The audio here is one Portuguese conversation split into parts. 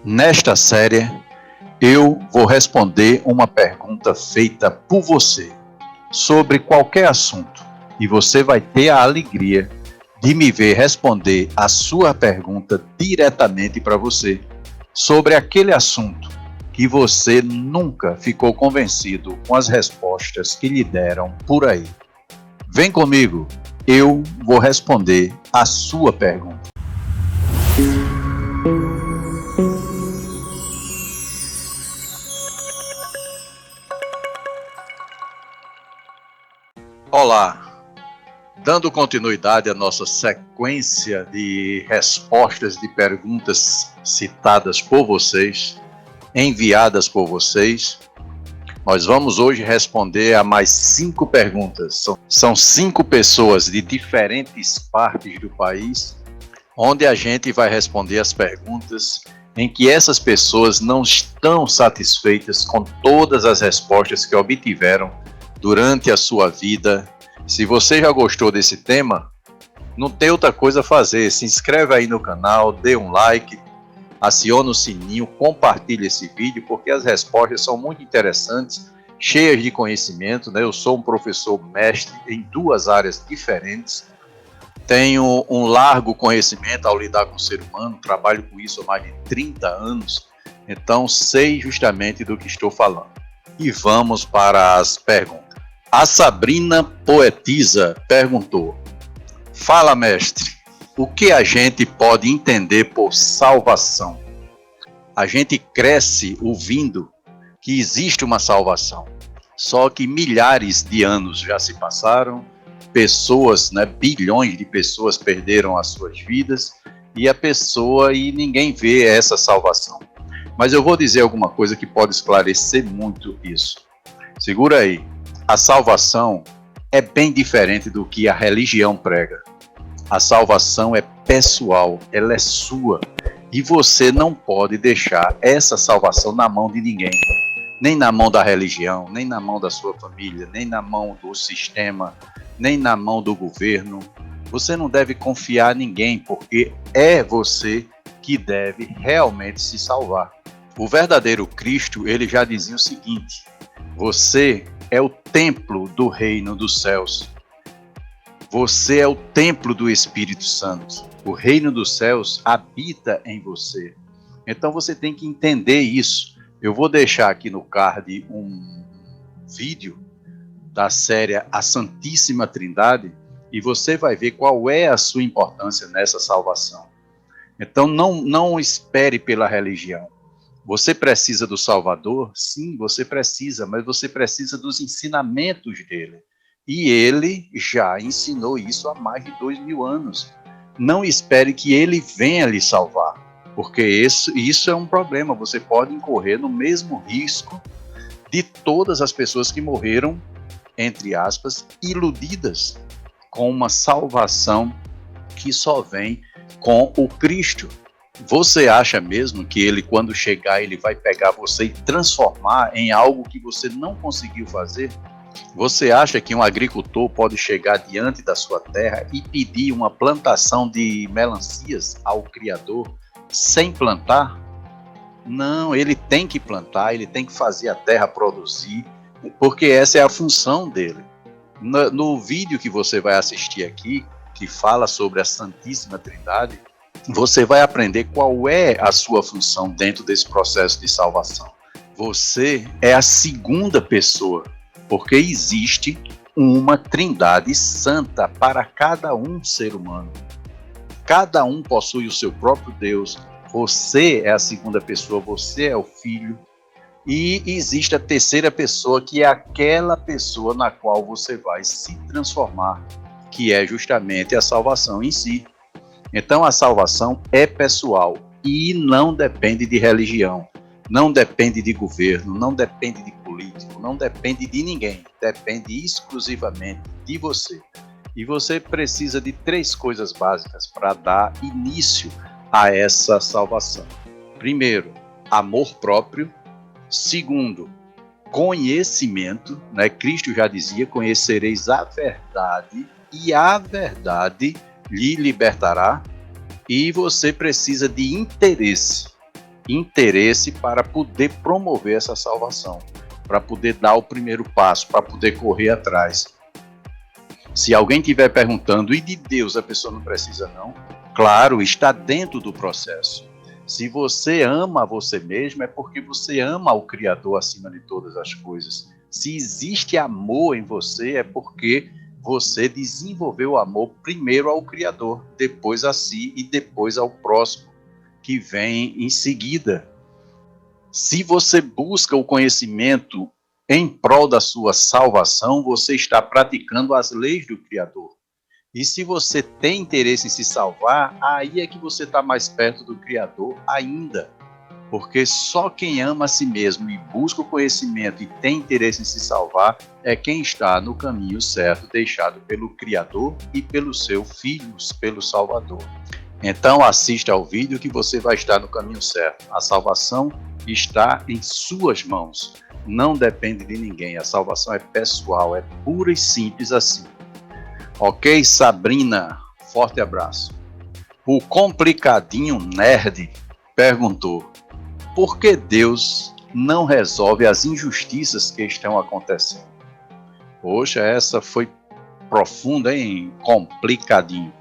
Nesta série, eu vou responder uma pergunta feita por você sobre qualquer assunto e você vai ter a alegria de me ver responder a sua pergunta diretamente para você sobre aquele assunto que você nunca ficou convencido com as respostas que lhe deram por aí. Vem comigo, eu vou responder a sua pergunta. Olá, dando continuidade à nossa sequência de respostas de perguntas citadas por vocês, enviadas por vocês, nós vamos hoje responder a mais 5 perguntas. São 5 pessoas de diferentes partes do país, onde a gente vai responder as perguntas em que essas pessoas não estão satisfeitas com todas as respostas que obtiveram durante a sua vida. Se você já gostou desse tema, não tem outra coisa a fazer. Se inscreve aí no canal, dê um like, aciona o sininho, compartilhe esse vídeo, porque as respostas são muito interessantes, cheias de conhecimento, né? Eu sou um professor mestre em 2 áreas diferentes, tenho um largo conhecimento ao lidar com o ser humano, trabalho com isso há mais de 30 anos, então sei justamente do que estou falando. E vamos para as perguntas. A Sabrina Poetisa perguntou: fala, mestre, o que a gente pode entender por salvação? A gente cresce ouvindo que existe uma salvação, só que milhares de anos já se passaram, pessoas, bilhões de pessoas perderam as suas vidas e ninguém vê essa salvação. Mas eu vou dizer alguma coisa que pode esclarecer muito isso. Segura aí. A salvação é bem diferente do que a religião prega. A salvação é pessoal, ela é sua. E você não pode deixar essa salvação na mão de ninguém. Nem na mão da religião, nem na mão da sua família, nem na mão do sistema, nem na mão do governo. Você não deve confiar em ninguém, porque é você que deve realmente se salvar. O verdadeiro Cristo, ele já dizia o seguinte: você é o templo do reino dos céus. Você é o templo do Espírito Santo. O reino dos céus habita em você. Então você tem que entender isso. Eu vou deixar aqui no card um vídeo da série A Santíssima Trindade e você vai ver qual é a sua importância nessa salvação. Então não espere pela religião. Você precisa do Salvador? Sim, você precisa, mas você precisa dos ensinamentos dele. E ele já ensinou isso há mais de 2000 anos. Não espere que ele venha lhe salvar, porque isso é um problema. Você pode incorrer no mesmo risco de todas as pessoas que morreram, entre aspas, iludidas com uma salvação que só vem com o Cristo. Você acha mesmo que ele, quando chegar, ele vai pegar você e transformar em algo que você não conseguiu fazer? Você acha que um agricultor pode chegar diante da sua terra e pedir uma plantação de melancias ao Criador sem plantar? Não, ele tem que plantar, ele tem que fazer a terra produzir, porque essa é a função dele. No vídeo que você vai assistir aqui, que fala sobre a Santíssima Trindade, você vai aprender qual é a sua função dentro desse processo de salvação. Você é a segunda pessoa, porque existe uma Trindade santa para cada um ser humano. Cada um possui o seu próprio Deus. Você é a segunda pessoa, você é o Filho. E existe a terceira pessoa, que é aquela pessoa na qual você vai se transformar, que é justamente a salvação em si. Então a salvação é pessoal e não depende de religião, não depende de governo, não depende de político, não depende de ninguém, depende exclusivamente de você. E você precisa de 3 coisas básicas para dar início a essa salvação. Primeiro, amor próprio. Segundo, conhecimento, Cristo já dizia: conhecereis a verdade e a verdade lhe libertará. E você precisa de interesse. interesse para poder promover essa salvação, para poder dar o primeiro passo, para poder correr atrás. Se alguém estiver perguntando, e de Deus a pessoa não precisa não? Claro, está dentro do processo. Se você ama você mesmo, é porque você ama o Criador acima de todas as coisas. Se existe amor em você, é porque você desenvolveu o amor primeiro ao Criador, depois a si e depois ao próximo, que vem em seguida. Se você busca o conhecimento em prol da sua salvação, você está praticando as leis do Criador. E se você tem interesse em se salvar, aí é que você está mais perto do Criador ainda. Porque só quem ama a si mesmo e busca o conhecimento e tem interesse em se salvar é quem está no caminho certo, deixado pelo Criador e pelo seu Filho, pelo Salvador. Então assista ao vídeo que você vai estar no caminho certo. A salvação está em suas mãos. Não depende de ninguém. A salvação é pessoal, é pura e simples assim. Ok, Sabrina? Forte abraço. O complicadinho nerd perguntou: por que Deus não resolve as injustiças que estão acontecendo? Poxa, essa foi profunda, hein? Complicadinho.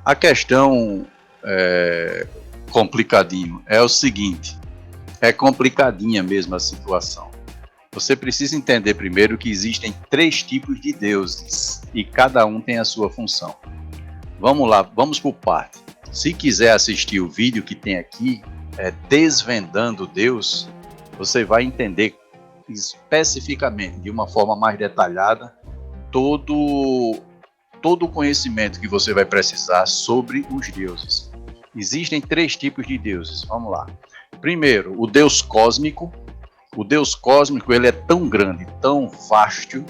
A questão complicadinho é o seguinte: é complicadinha mesmo a situação. Você precisa entender primeiro que existem 3 tipos de deuses e cada um tem a sua função. Vamos lá, vamos por parte. Se quiser assistir o vídeo que tem aqui, Desvendando Deus, você vai entender especificamente, de uma forma mais detalhada, todo o conhecimento que você vai precisar sobre os deuses. Existem 3 tipos de deuses, vamos lá. Primeiro, o Deus cósmico. O Deus cósmico, ele é tão grande, tão vasto,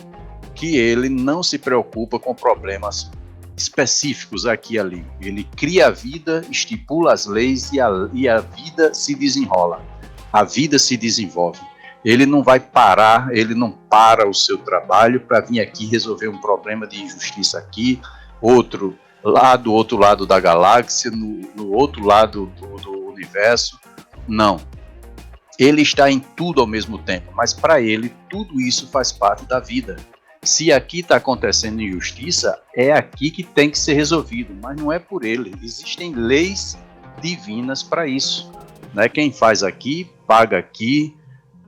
que ele não se preocupa com problemas específicos aqui e ali. Ele cria a vida, estipula as leis e a vida se desenrola. A vida se desenvolve. Ele não vai parar, ele não para o seu trabalho para vir aqui resolver um problema de injustiça aqui, outro lado da galáxia, no outro lado do universo. Não. Ele está em tudo ao mesmo tempo, mas para ele tudo isso faz parte da vida. Se aqui está acontecendo injustiça, é aqui que tem que ser resolvido, mas não é por ele. Existem leis divinas para isso. Né? Quem faz aqui, paga aqui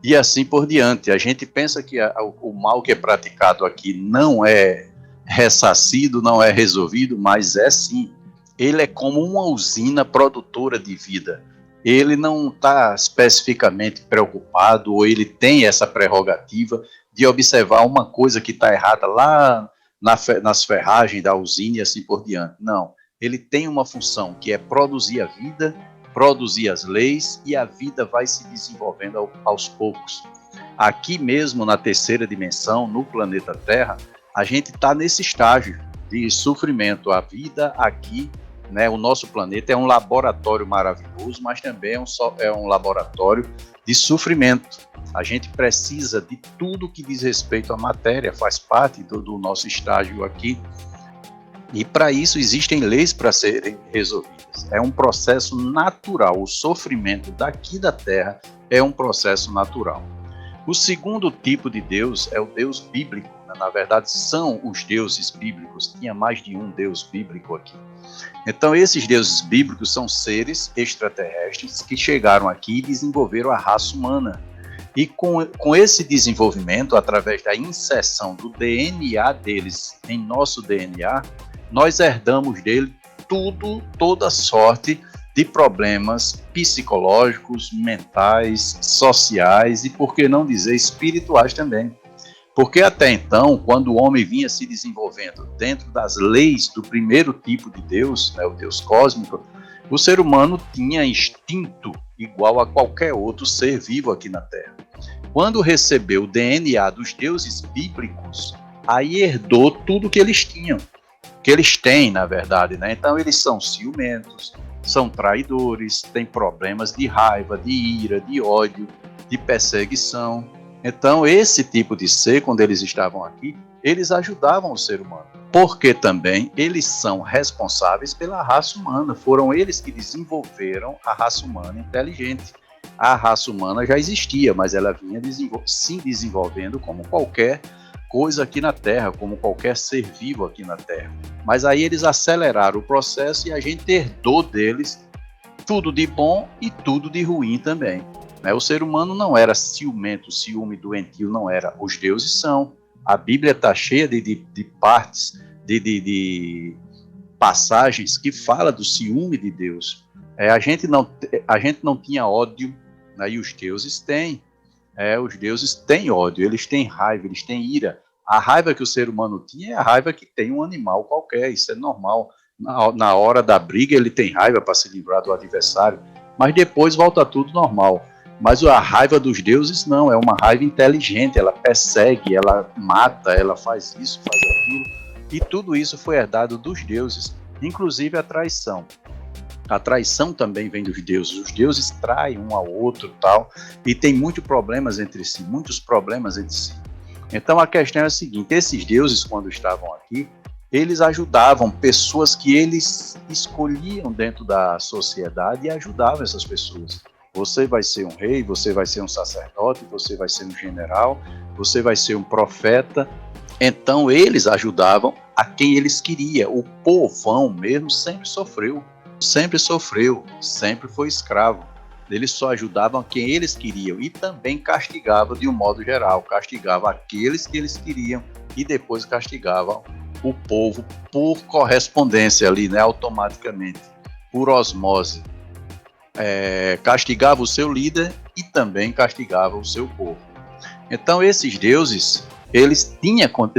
e assim por diante. A gente pensa que o mal que é praticado aqui não é ressarcido, não é resolvido, mas é sim. Ele é como uma usina produtora de vida. Ele não está especificamente preocupado, ou ele tem essa prerrogativa de observar uma coisa que está errada lá nas ferragens da usina e assim por diante. Não, ele tem uma função que é produzir a vida, produzir as leis, e a vida vai se desenvolvendo aos poucos. Aqui mesmo na 3ª dimensão, no planeta Terra, a gente está nesse estágio de sofrimento. A vida aqui, né, o nosso planeta é um laboratório maravilhoso, mas também é um laboratório de sofrimento. A gente precisa de tudo que diz respeito à matéria, faz parte do nosso estágio aqui. E para isso existem leis para serem resolvidas. É um processo natural. O sofrimento daqui da Terra é um processo natural. O segundo tipo de Deus é o Deus bíblico. Na verdade, são os deuses bíblicos. Tinha mais de um Deus bíblico aqui. Então, esses deuses bíblicos são seres extraterrestres que chegaram aqui e desenvolveram a raça humana. E com esse desenvolvimento, através da inserção do DNA deles em nosso DNA, nós herdamos dele toda sorte de problemas psicológicos, mentais, sociais e, por que não dizer, espirituais também. Porque até então, quando o homem vinha se desenvolvendo dentro das leis do primeiro tipo de Deus, né, o Deus cósmico, o ser humano tinha instinto igual a qualquer outro ser vivo aqui na Terra. Quando recebeu o DNA dos deuses bíblicos, aí herdou tudo que eles tinham, que eles têm, na verdade, né? Então eles são ciumentos, são traidores, têm problemas de raiva, de ira, de ódio, de perseguição. Então esse tipo de ser, quando eles estavam aqui, eles ajudavam o ser humano, porque também eles são responsáveis pela raça humana, foram eles que desenvolveram a raça humana inteligente. A raça humana já existia, mas ela vinha se desenvolvendo como qualquer coisa aqui na Terra, como qualquer ser vivo aqui na Terra. Mas aí eles aceleraram o processo e a gente herdou deles tudo de bom e tudo de ruim também. O ser humano não era ciumento, ciúme, doentio, não era. Os deuses são. A Bíblia está cheia de partes, de passagens que fala do ciúme de Deus. A gente não tinha ódio, né, e os deuses têm. Os deuses têm ódio, eles têm raiva, eles têm ira. A raiva que o ser humano tinha é a raiva que tem um animal qualquer, isso é normal. Na hora da briga ele tem raiva para se livrar do adversário, mas depois volta tudo normal. Mas a raiva dos deuses não, é uma raiva inteligente, ela persegue, ela mata, ela faz isso, faz aquilo, e tudo isso foi herdado dos deuses, inclusive a traição. A traição também vem dos deuses, os deuses traem um ao outro tal, e tem muitos problemas entre si. Então a questão é a seguinte, esses deuses quando estavam aqui, eles ajudavam pessoas que eles escolhiam dentro da sociedade e ajudavam essas pessoas. Você vai ser um rei, você vai ser um sacerdote, você vai ser um general, você vai ser um profeta. Então eles ajudavam a quem eles queriam. O povão mesmo sempre sofreu, sempre foi escravo. Eles só ajudavam a quem eles queriam e também castigavam de um modo geral, castigavam aqueles que eles queriam e depois castigavam o povo por correspondência ali, né, automaticamente, por osmose. Castigava o seu líder e também castigava o seu povo. Então esses deuses, eles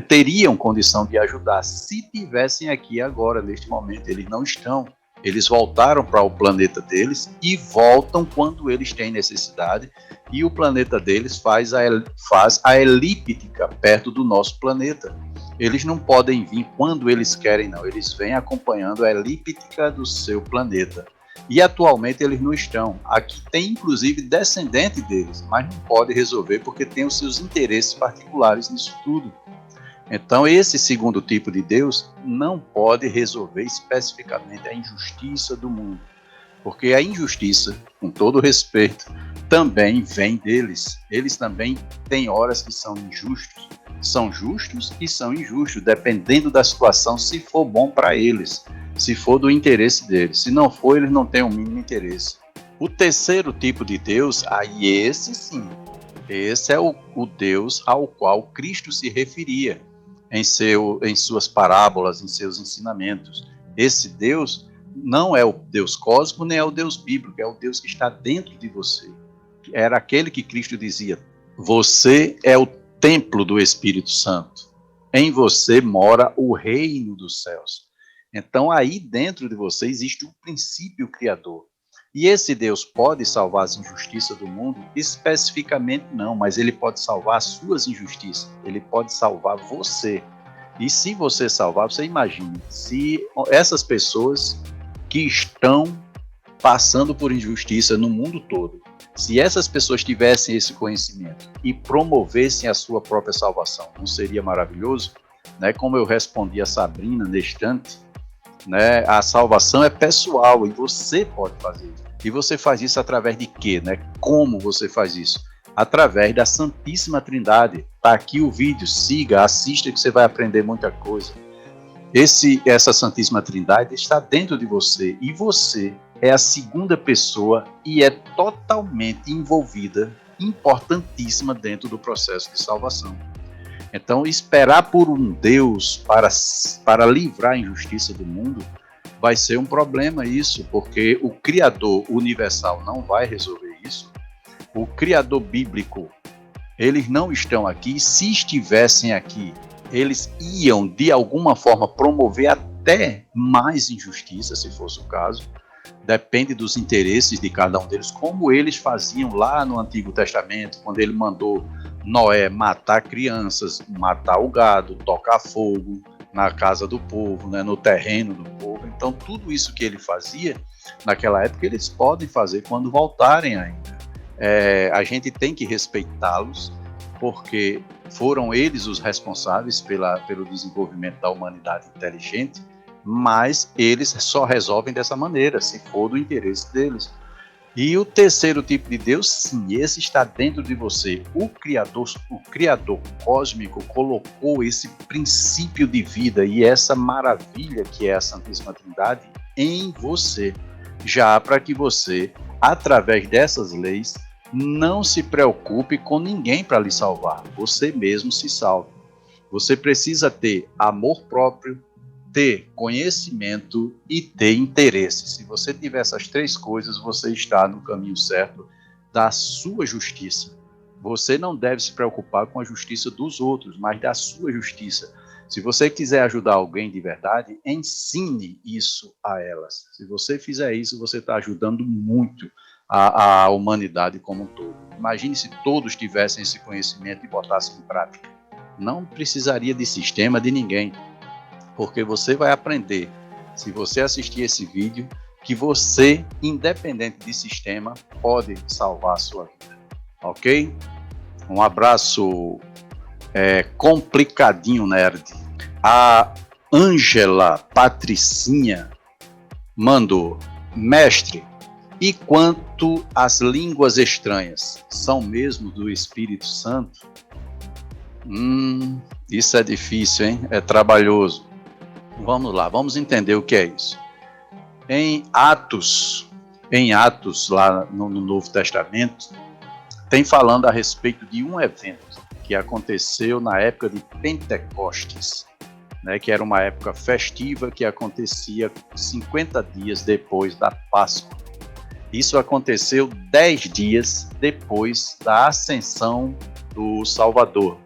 teriam condição de ajudar se tivessem aqui agora, neste momento. Eles não estão. Eles voltaram para o planeta deles e voltam quando eles têm necessidade, e o planeta deles faz a elíptica perto do nosso planeta. Eles não podem vir quando eles querem, não. Eles vêm acompanhando a elíptica do seu planeta. E atualmente eles não estão. Aqui tem inclusive descendente deles, mas não pode resolver porque tem os seus interesses particulares nisso tudo. Então esse segundo tipo de Deus não pode resolver especificamente a injustiça do mundo. Porque a injustiça, com todo respeito, também vem deles. Eles também têm horas que são injustos. São justos e são injustos, dependendo da situação, se for bom para eles, se for do interesse deles. Se não for, eles não têm o mínimo interesse. O terceiro tipo de Deus, aí esse sim, esse é o Deus ao qual Cristo se referia em suas parábolas, em seus ensinamentos. Esse Deus não é o Deus cósmico, nem é o Deus bíblico, é o Deus que está dentro de você. Era aquele que Cristo dizia: você é o templo do Espírito Santo. Em você mora o reino dos céus. Então aí dentro de você existe um princípio criador. E esse Deus pode salvar as injustiças do mundo? Especificamente não, mas ele pode salvar as suas injustiças. Ele pode salvar você. E se você salvar, você imagine, se essas pessoas que estão passando por injustiça no mundo todo, se essas pessoas tivessem esse conhecimento e promovessem a sua própria salvação, não seria maravilhoso? Né? Como eu respondi a Sabrina neste instante, né? A salvação é pessoal e você pode fazer isso. E você faz isso através de quê? Né? Como você faz isso? Através da Santíssima Trindade. Está aqui o vídeo, siga, assista que você vai aprender muita coisa. Essa Santíssima Trindade está dentro de você e você é a segunda pessoa e é totalmente envolvida, importantíssima dentro do processo de salvação. Então, esperar por um Deus para livrar a injustiça do mundo vai ser um problema isso, porque o Criador universal não vai resolver isso. O Criador bíblico, eles não estão aqui. Se estivessem aqui, eles iam, de alguma forma, promover até mais injustiça, se fosse o caso. Depende dos interesses de cada um deles, como eles faziam lá no Antigo Testamento, quando ele mandou Noé matar crianças, matar o gado, tocar fogo na casa do povo, né, no terreno do povo. Então, tudo isso que ele fazia naquela época, eles podem fazer quando voltarem ainda. A gente tem que respeitá-los, porque foram eles os responsáveis pelo desenvolvimento da humanidade inteligente, mas eles só resolvem dessa maneira, se for do interesse deles. E o terceiro tipo de Deus, sim, esse está dentro de você. O Criador cósmico colocou esse princípio de vida e essa maravilha que é a Santíssima Trindade em você, já para que você, através dessas leis, não se preocupe com ninguém para lhe salvar. Você mesmo se salve. Você precisa ter amor próprio, ter conhecimento e ter interesse. Se você tiver essas três coisas, você está no caminho certo da sua justiça. Você não deve se preocupar com a justiça dos outros, mas da sua justiça. Se você quiser ajudar alguém de verdade, ensine isso a elas. Se você fizer isso, você está ajudando muito a humanidade como um todo. Imagine se todos tivessem esse conhecimento e botassem em prática. Não precisaria de sistema de ninguém. Porque você vai aprender, se você assistir esse vídeo, que você, independente de sistema, pode salvar a sua vida. Ok? Um abraço complicadinho, nerd. A Ângela Patricinha mandou: mestre, e quanto às línguas estranhas, são mesmo do Espírito Santo? Isso é difícil, hein? É trabalhoso. Vamos lá, vamos entender o que é isso. Em Atos, lá no Novo Testamento, tem falando a respeito de um evento que aconteceu na época de Pentecostes, né, que era uma época festiva que acontecia 50 dias depois da Páscoa. Isso aconteceu 10 dias depois da ascensão do Salvador.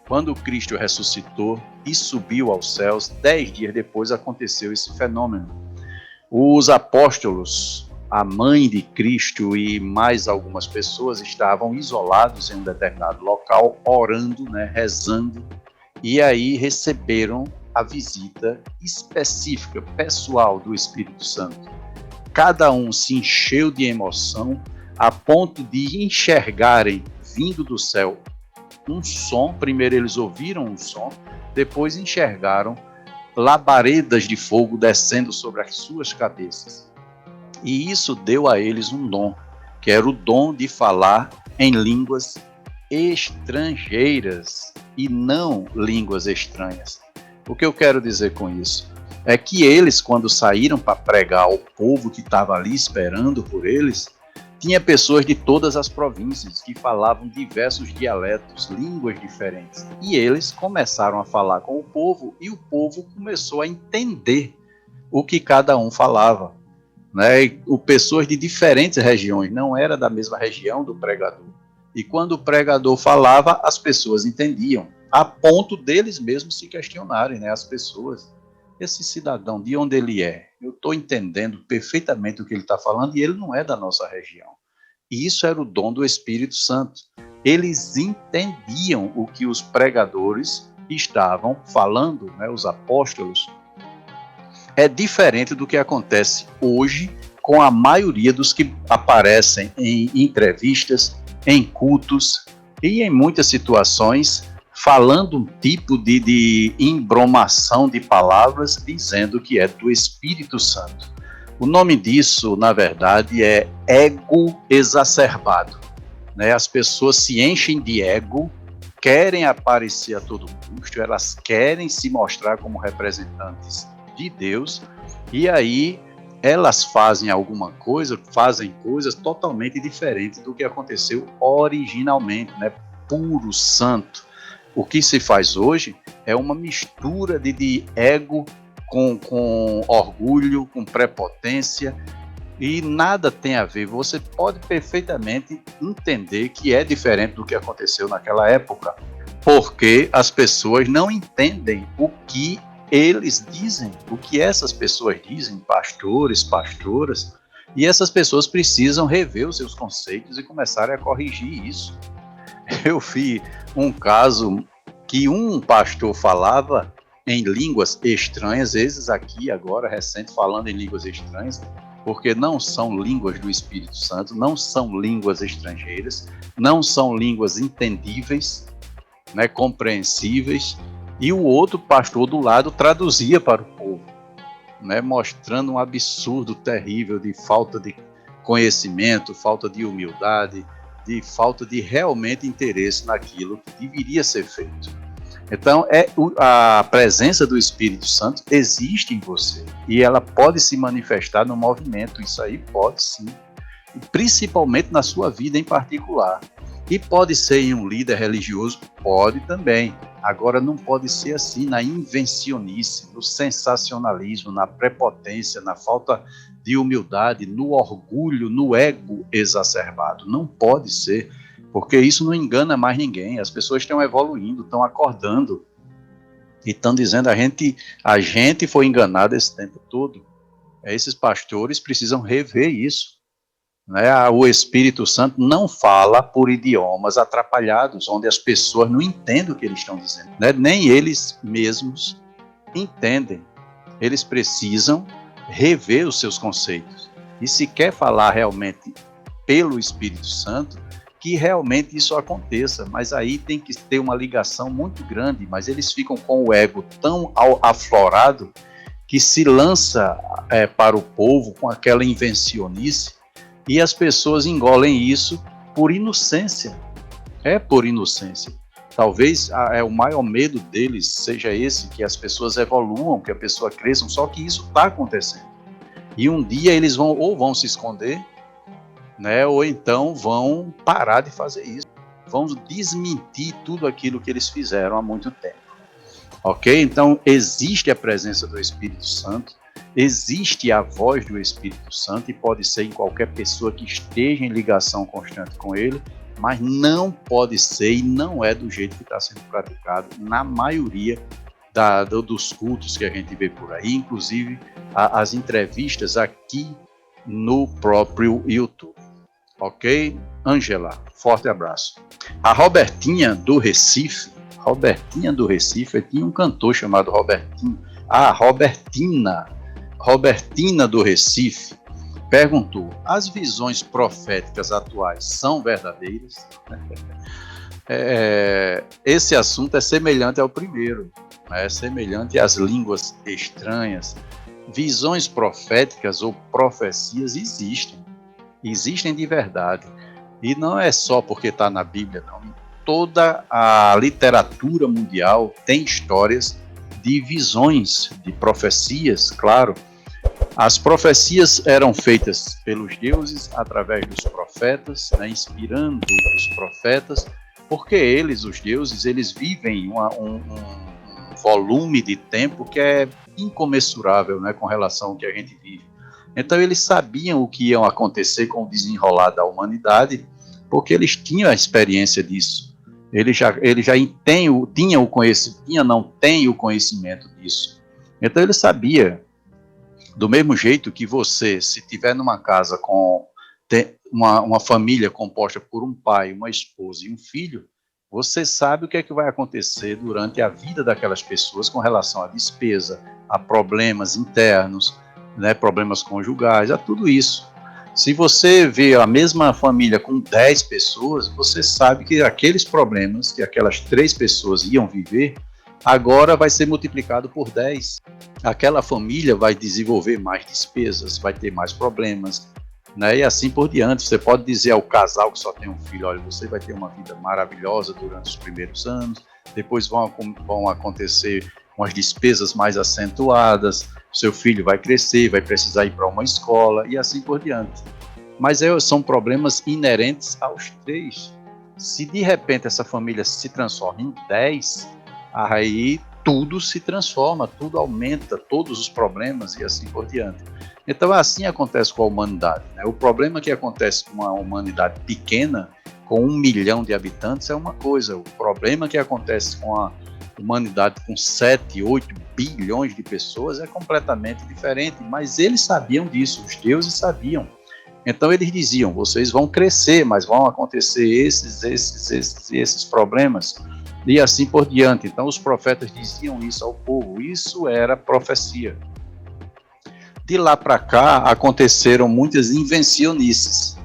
Quando Cristo ressuscitou e subiu aos céus, 10 dias depois aconteceu esse fenômeno. Os apóstolos, a mãe de Cristo e mais algumas pessoas estavam isolados em um determinado local, orando, né, rezando, e aí receberam a visita específica, pessoal do Espírito Santo. Cada um se encheu de emoção a ponto de enxergarem, vindo do céu, um som. Primeiro eles ouviram um som, depois enxergaram labaredas de fogo descendo sobre as suas cabeças. E isso deu a eles um dom, que era o dom de falar em línguas estrangeiras e não línguas estranhas. O que eu quero dizer com isso? É que eles, quando saíram para pregar ao povo que estava ali esperando por eles, tinha pessoas de todas as províncias que falavam diversos dialetos, línguas diferentes. E eles começaram a falar com o povo e o povo começou a entender o que cada um falava. Né? Pessoas de diferentes regiões, não era da mesma região do pregador. E quando o pregador falava, as pessoas entendiam, a ponto deles mesmos se questionarem, né? As pessoas, esse cidadão, de onde ele é? Eu estou entendendo perfeitamente o que ele está falando e ele não é da nossa região. E isso era o dom do Espírito Santo. Eles entendiam o que os pregadores estavam falando, né? Os apóstolos. É diferente do que acontece hoje com a maioria dos que aparecem em entrevistas, em cultos e em muitas situações, falando um tipo de embromação de palavras, dizendo que é do Espírito Santo. O nome disso, na verdade, é ego exacerbado. Né? As pessoas se enchem de ego, querem aparecer a todo custo, elas querem se mostrar como representantes de Deus, e aí elas fazem alguma coisa, fazem coisas totalmente diferentes do que aconteceu originalmente, né? Puro, santo. O que se faz hoje é uma mistura de ego com orgulho, com prepotência, e nada tem a ver. Você pode perfeitamente entender que é diferente do que aconteceu naquela época, porque as pessoas não entendem o que eles dizem, o que essas pessoas dizem, pastores, pastoras, e essas pessoas precisam rever os seus conceitos e começarem a corrigir isso. Eu vi um caso que um pastor falava em línguas estranhas, esses aqui agora, recente, falando em línguas estranhas, porque não são línguas do Espírito Santo, não são línguas estrangeiras, não são línguas entendíveis, né, compreensíveis, e o outro pastor do lado traduzia para o povo, né, mostrando um absurdo terrível de falta conhecimento, falta de humildade, de falta de realmente interesse naquilo que deveria ser feito. Então, a presença do Espírito Santo existe em você e ela pode se manifestar no movimento, isso aí pode sim, principalmente na sua vida em particular. E pode ser em um líder religioso? Pode também. Agora, não pode ser assim na invencionice, no sensacionalismo, na prepotência, na falta de humildade, no orgulho, no ego exacerbado. Não pode ser, porque isso não engana mais ninguém. As pessoas estão evoluindo, estão acordando e estão dizendo a gente foi enganado esse tempo todo. Esses pastores precisam rever isso. O Espírito Santo não fala por idiomas atrapalhados, onde as pessoas não entendem o que eles estão dizendo. Nem eles mesmos entendem. Eles precisam rever os seus conceitos. E se quer falar realmente pelo Espírito Santo, que realmente isso aconteça. Mas aí tem que ter uma ligação muito grande, mas eles ficam com o ego tão aflorado que se lança para o povo com aquela invencionice, e as pessoas engolem isso por inocência. Por inocência. Talvez o maior medo deles seja esse, que as pessoas evoluam, que a pessoa cresçam, só que isso está acontecendo. E um dia eles vão se esconder, ou então vão parar de fazer isso. Vão desmentir tudo aquilo que eles fizeram há muito tempo. Ok? Então, existe a presença do Espírito Santo, existe a voz do Espírito Santo e pode ser em qualquer pessoa que esteja em ligação constante com ele, mas não pode ser e não é do jeito que está sendo praticado na maioria dos cultos que a gente vê por aí, inclusive as entrevistas aqui no próprio YouTube. Ok? Ângela, forte abraço. A Robertinha do Recife, tinha um cantor chamado Robertinho. Robertina do Recife perguntou: as visões proféticas atuais são verdadeiras? Esse assunto é semelhante ao primeiro, é semelhante às línguas estranhas. Visões proféticas ou profecias existem de verdade. E não é só porque está na Bíblia, não. Toda a literatura mundial tem histórias de visões, de profecias, claro. As profecias eram feitas pelos deuses através dos profetas, inspirando os profetas, porque eles, os deuses, eles vivem um volume de tempo que é incomensurável, com relação ao que a gente vive. Então eles sabiam o que ia acontecer com o desenrolar da humanidade, porque eles tinham a experiência disso. Eles já têm o conhecimento disso. Então ele sabia. Do mesmo jeito que você, se tiver numa casa com uma família composta por um pai, uma esposa e um filho, você sabe o que é que vai acontecer durante a vida daquelas pessoas com relação à despesa, a problemas internos, problemas conjugais, a tudo isso. Se você vê a mesma família com 10 pessoas, você sabe que aqueles problemas que aquelas 3 pessoas iam viver, agora vai ser multiplicado por 10. Aquela família vai desenvolver mais despesas, vai ter mais problemas, e assim por diante. Você pode dizer ao casal que só tem um filho: olha, você vai ter uma vida maravilhosa durante os primeiros anos, depois vão acontecer umas despesas mais acentuadas, seu filho vai crescer, vai precisar ir para uma escola e assim por diante. Mas são problemas inerentes aos 3. Se de repente essa família se transforma em 10, aí tudo se transforma, tudo aumenta, todos os problemas e assim por diante. Então assim acontece com a humanidade. O problema que acontece com uma humanidade pequena, com 1 milhão de habitantes, é uma coisa. O problema que acontece com a humanidade com 7, 8 bilhões de pessoas é completamente diferente. Mas eles sabiam disso, os deuses sabiam. Então eles diziam: vocês vão crescer, mas vão acontecer esses problemas. E assim por diante. Então os profetas diziam isso ao povo. Isso era profecia. De lá para cá aconteceram muitas invencionices,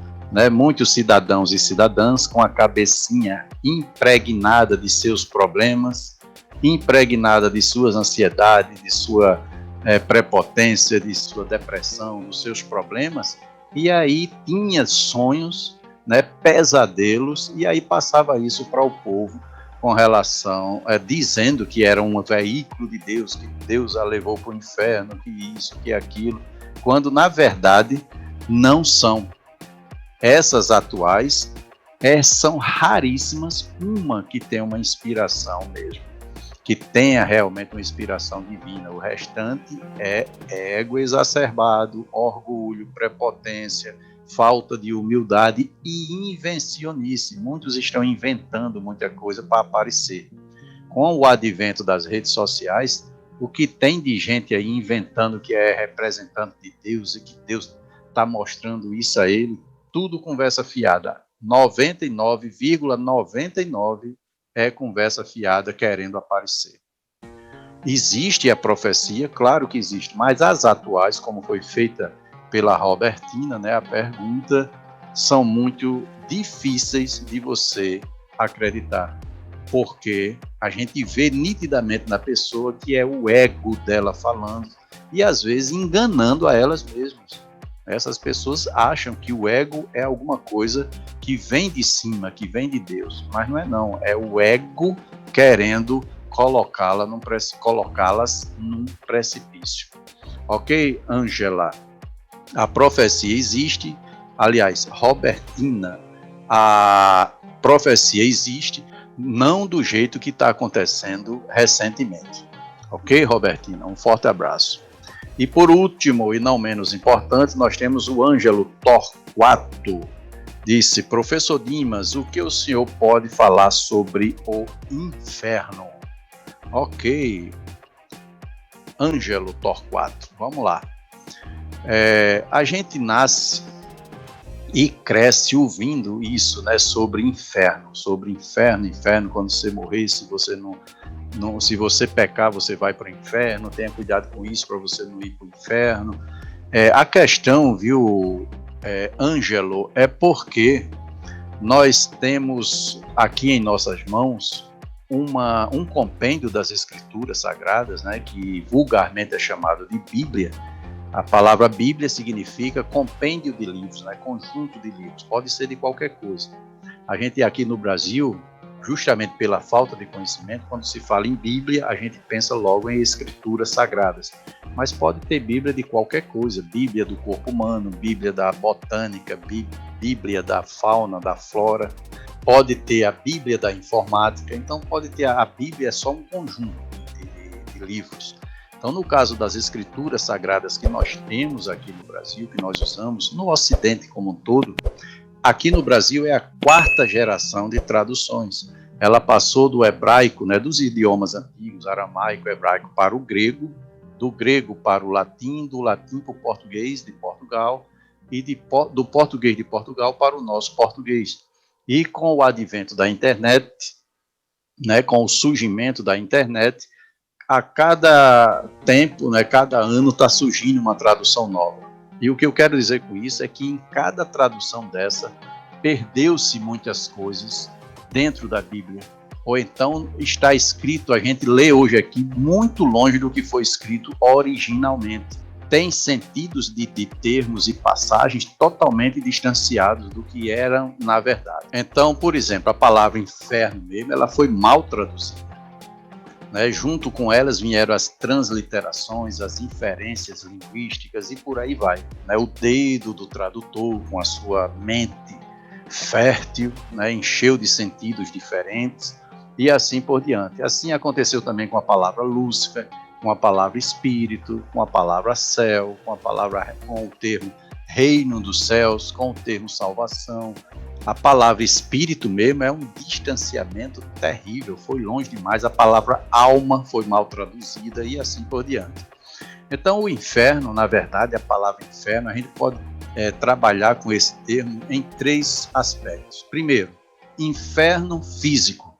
Muitos cidadãos e cidadãs com a cabecinha impregnada de seus problemas, impregnada de suas ansiedades, de sua prepotência, de sua depressão, dos seus problemas, e aí tinha sonhos, né, pesadelos, e aí passava isso para o povo com relação, dizendo que era um veículo de Deus, que Deus a levou para o inferno, que isso, que aquilo, quando na verdade não são. Essas atuais são raríssimas, uma que tem uma inspiração mesmo, que tenha realmente uma inspiração divina. O restante é ego exacerbado, orgulho, prepotência, falta de humildade e invencionice. Muitos estão inventando muita coisa para aparecer. Com o advento das redes sociais, o que tem de gente aí inventando que é representante de Deus e que Deus está mostrando isso a ele, tudo conversa fiada. 99,99 é conversa fiada querendo aparecer. Existe a profecia, claro que existe, mas as atuais, como foi feita pela Robertina, né, a pergunta, são muito difíceis de você acreditar, porque a gente vê nitidamente na pessoa que é o ego dela falando e às vezes enganando a elas mesmas. Essas pessoas acham que o ego é alguma coisa que vem de cima, que vem de Deus, mas não é não, é o ego querendo colocá-las num precipício. Ok, Ângela? A profecia existe, aliás, Robertina, a profecia existe, não do jeito que está acontecendo recentemente. Ok, Robertina? Um forte abraço. E por último, e não menos importante, nós temos o Ângelo Torquato. Disse: professor Dimas, o que o senhor pode falar sobre o inferno? Ok, Ângelo Torquato, vamos lá. A gente nasce e cresce ouvindo isso, né, sobre inferno, inferno, quando você morrer, se você pecar, você vai para o inferno, tenha cuidado com isso para você não ir para o inferno. A questão, viu, Ângelo, é porque nós temos aqui em nossas mãos um compêndio das escrituras sagradas, né, que vulgarmente é chamado de Bíblia. A palavra Bíblia significa compêndio de livros, né, conjunto de livros, pode ser de qualquer coisa. A gente aqui no Brasil, justamente pela falta de conhecimento, quando se fala em Bíblia, a gente pensa logo em escrituras sagradas. Mas pode ter Bíblia de qualquer coisa, Bíblia do corpo humano, Bíblia da botânica, Bíblia da fauna, da flora, pode ter a Bíblia da informática, então pode ter a Bíblia, é só um conjunto de livros. Então, no caso das escrituras sagradas que nós temos aqui no Brasil, que nós usamos, no Ocidente como um todo, aqui no Brasil é a 4ª geração de traduções. Ela passou do hebraico, né, dos idiomas antigos, aramaico, hebraico, para o grego, do grego para o latim, do latim para o português de Portugal e do português de Portugal para o nosso português. E com o advento da internet, né, com o surgimento da internet, a cada tempo, né, cada ano está surgindo uma tradução nova. E o que eu quero dizer com isso é que em cada tradução dessa, perdeu-se muitas coisas dentro da Bíblia. Ou então está escrito, a gente lê hoje aqui, muito longe do que foi escrito originalmente. Tem sentidos de termos e passagens totalmente distanciados do que eram na verdade. Então, por exemplo, a palavra inferno mesmo, ela foi mal traduzida. Né, junto com elas vieram as transliterações, as inferências linguísticas e por aí vai. Né, o dedo do tradutor, com a sua mente fértil, né, encheu de sentidos diferentes e assim por diante. Assim aconteceu também com a palavra Lúcifer, com a palavra espírito, com a palavra céu, com o termo reino dos céus, com o termo salvação. A palavra espírito mesmo é um distanciamento terrível, foi longe demais. A palavra alma foi mal traduzida e assim por diante. Então o inferno, na verdade, a palavra inferno, a gente pode trabalhar com esse termo em 3 aspectos. Primeiro, inferno físico.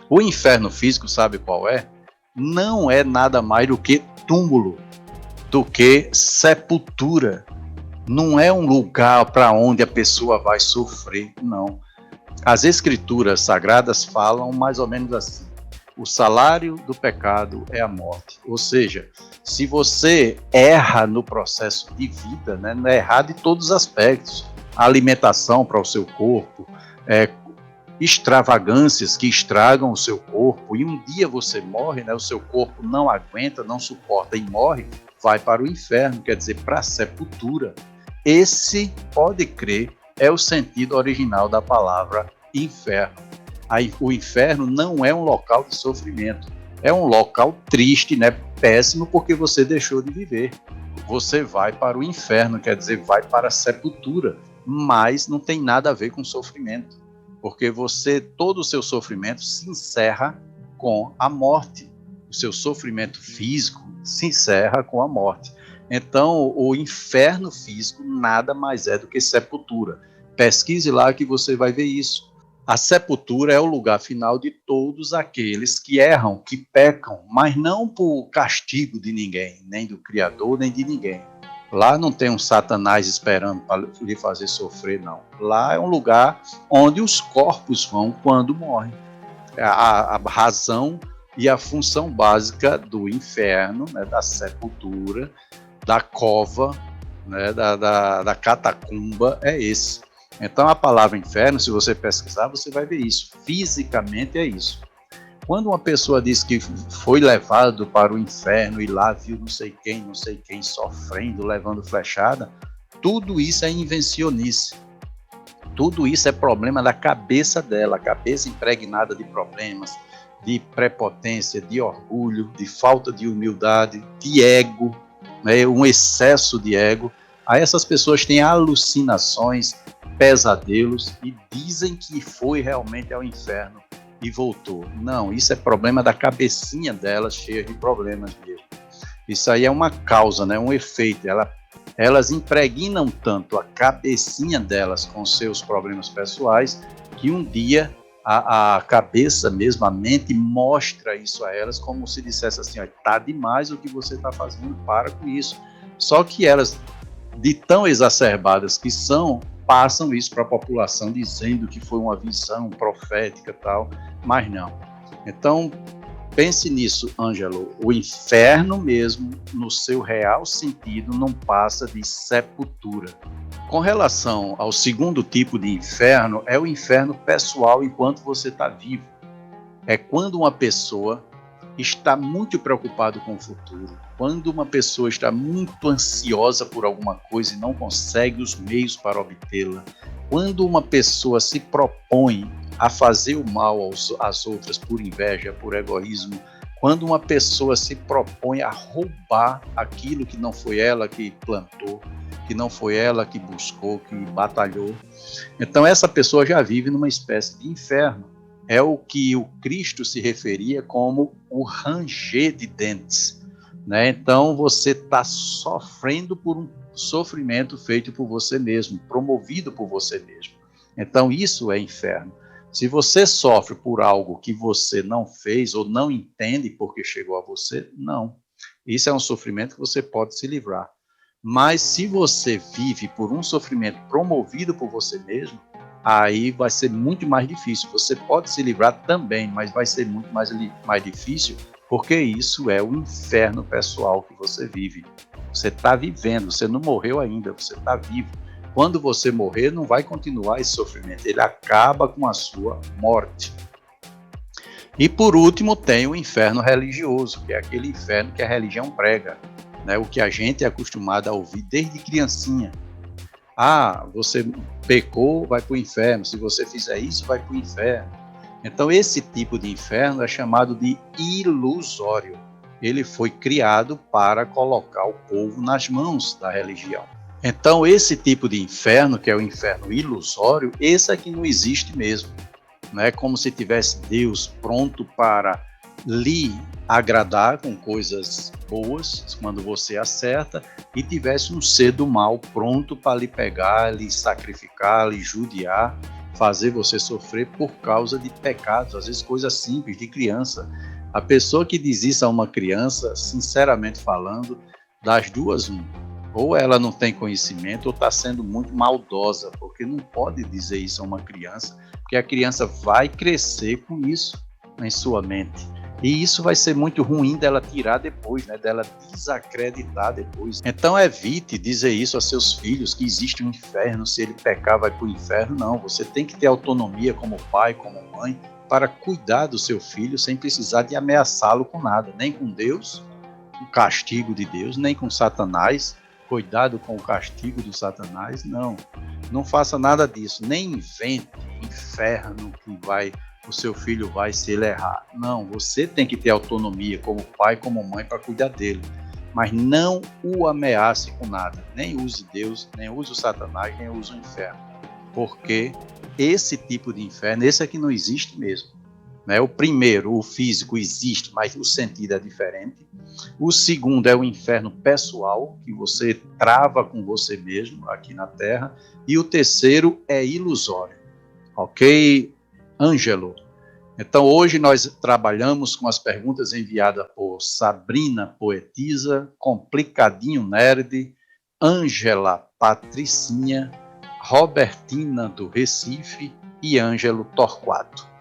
O inferno físico, sabe qual é? Não é nada mais do que túmulo, do que sepultura. Não é um lugar para onde a pessoa vai sofrer, não. As escrituras sagradas falam mais ou menos assim: O salário do pecado é a morte. Ou seja, se você erra no processo de vida, né, não é errar de todos os aspectos, a alimentação para o seu corpo, extravagâncias que estragam o seu corpo, e um dia você morre, né, o seu corpo não aguenta, não suporta e morre, vai para o inferno, quer dizer, para a sepultura. Esse, pode crer, é o sentido original da palavra inferno. O inferno não é um local de sofrimento, é um local triste, né? Péssimo, porque você deixou de viver. Você vai para o inferno, quer dizer, vai para a sepultura, mas não tem nada a ver com sofrimento, porque todo o seu sofrimento se encerra com a morte. O seu sofrimento físico se encerra com a morte. Então, o inferno físico nada mais é do que sepultura. Pesquise lá que você vai ver isso. A sepultura é o lugar final de todos aqueles que erram, que pecam, mas não por castigo de ninguém, nem do Criador, nem de ninguém. Lá não tem um Satanás esperando para lhe fazer sofrer, não. Lá é um lugar onde os corpos vão quando morrem. A razão e a função básica do inferno, né, da sepultura, da cova, né, da catacumba, é esse. Então a palavra inferno, se você pesquisar, você vai ver isso. Fisicamente é isso. Quando uma pessoa diz que foi levado para o inferno e lá viu não sei quem sofrendo, levando flechada, tudo isso é invencionice. Tudo isso é problema da cabeça dela, a cabeça impregnada de problemas, de prepotência, de orgulho, de falta de humildade, de ego, né, um excesso de ego. Aí essas pessoas têm alucinações, pesadelos e dizem que foi realmente ao inferno e voltou. Não, isso é problema da cabecinha delas, cheia de problemas mesmo. Isso aí é uma causa, né, um efeito. Elas impregnam tanto a cabecinha delas com seus problemas pessoais que um dia a cabeça mesmo, a mente, mostra isso a elas como se dissesse assim, tá demais o que você está fazendo, para com isso. Só que elas, de tão exacerbadas que são, passam isso para a população dizendo que foi uma visão profética e tal, mas não. Então, pense nisso, Ângelo, o inferno mesmo, no seu real sentido, não passa de sepultura. Com relação ao segundo tipo de inferno, é o inferno pessoal enquanto você está vivo. É quando uma pessoa está muito preocupado com o futuro, quando uma pessoa está muito ansiosa por alguma coisa e não consegue os meios para obtê-la, quando uma pessoa se propõe a fazer o mal às outras por inveja, por egoísmo, quando uma pessoa se propõe a roubar aquilo que não foi ela que plantou, que não foi ela que buscou, que batalhou, então essa pessoa já vive numa espécie de inferno. É o que o Cristo se referia como o ranger de dentes, né? Então você está sofrendo por um sofrimento feito por você mesmo, promovido por você mesmo. Então isso é inferno. Se você sofre por algo que você não fez ou não entende porque chegou a você, não. Isso é um sofrimento que você pode se livrar. Mas se você vive por um sofrimento promovido por você mesmo, aí vai ser muito mais difícil. Você pode se livrar também, mas vai ser muito mais difícil, porque isso é o inferno pessoal que você vive. Você está vivendo, você não morreu ainda, você está vivo. Quando você morrer, não vai continuar esse sofrimento, ele acaba com a sua morte. E por último, tem o inferno religioso, que é aquele inferno que a religião prega, né? O que a gente é acostumado a ouvir desde criancinha. Você pecou, vai para o inferno. Se você fizer isso, vai para o inferno. Então, esse tipo de inferno é chamado de ilusório. Ele foi criado para colocar o povo nas mãos da religião. Então, esse tipo de inferno, que é o inferno ilusório, esse é que não existe mesmo. Não é como se tivesse Deus pronto para lhe agradar com coisas boas, quando você acerta, e tivesse um ser do mal pronto para lhe pegar, lhe sacrificar, lhe judiar, fazer você sofrer por causa de pecados, às vezes coisas simples de criança. A pessoa que diz isso a uma criança, sinceramente falando, das duas, ou ela não tem conhecimento ou está sendo muito maldosa, porque não pode dizer isso a uma criança, porque a criança vai crescer com isso em sua mente. E isso vai ser muito ruim dela tirar depois, né? Dela desacreditar depois. Então evite dizer isso a seus filhos, que existe um inferno, se ele pecar vai para o inferno. Não, você tem que ter autonomia como pai, como mãe, para cuidar do seu filho sem precisar de ameaçá-lo com nada, nem com Deus, o castigo de Deus, nem com Satanás, cuidado com o castigo de Satanás, não faça nada disso, nem invente inferno que o seu filho vai se ele errar. Não, você tem que ter autonomia como pai, como mãe para cuidar dele, mas não o ameace com nada, nem use Deus, nem use o Satanás, nem use o inferno, porque esse tipo de inferno, esse aqui não existe mesmo. Né? O primeiro, o físico, existe, mas o sentido é diferente. O segundo é o inferno pessoal, que você trava com você mesmo aqui na Terra. E o terceiro é ilusório. Ok, Ângelo? Então, hoje nós trabalhamos com as perguntas enviadas por Sabrina Poetisa, Complicadinho Nerd, Ângela Patricinha, Robertina do Recife e Ângelo Torquato.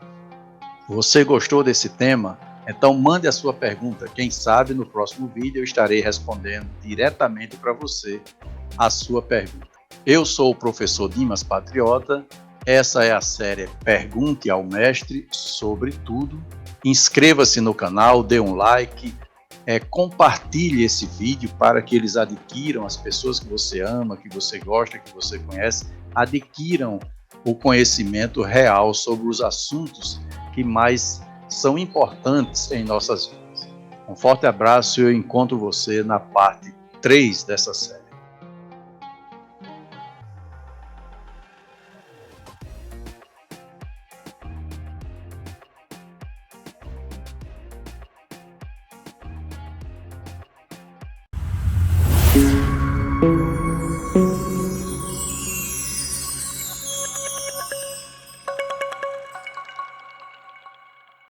Você gostou desse tema? Então mande a sua pergunta. Quem sabe no próximo vídeo eu estarei respondendo diretamente para você a sua pergunta. Eu sou o professor Dimas Patriota. Essa é a série Pergunte ao Mestre sobre tudo. Inscreva-se no canal, dê um like, compartilhe esse vídeo para que eles adquiram, as pessoas que você ama, que você gosta, que você conhece, adquiram o conhecimento real sobre os assuntos que mais são importantes em nossas vidas. Um forte abraço e eu encontro você na parte 3 dessa série.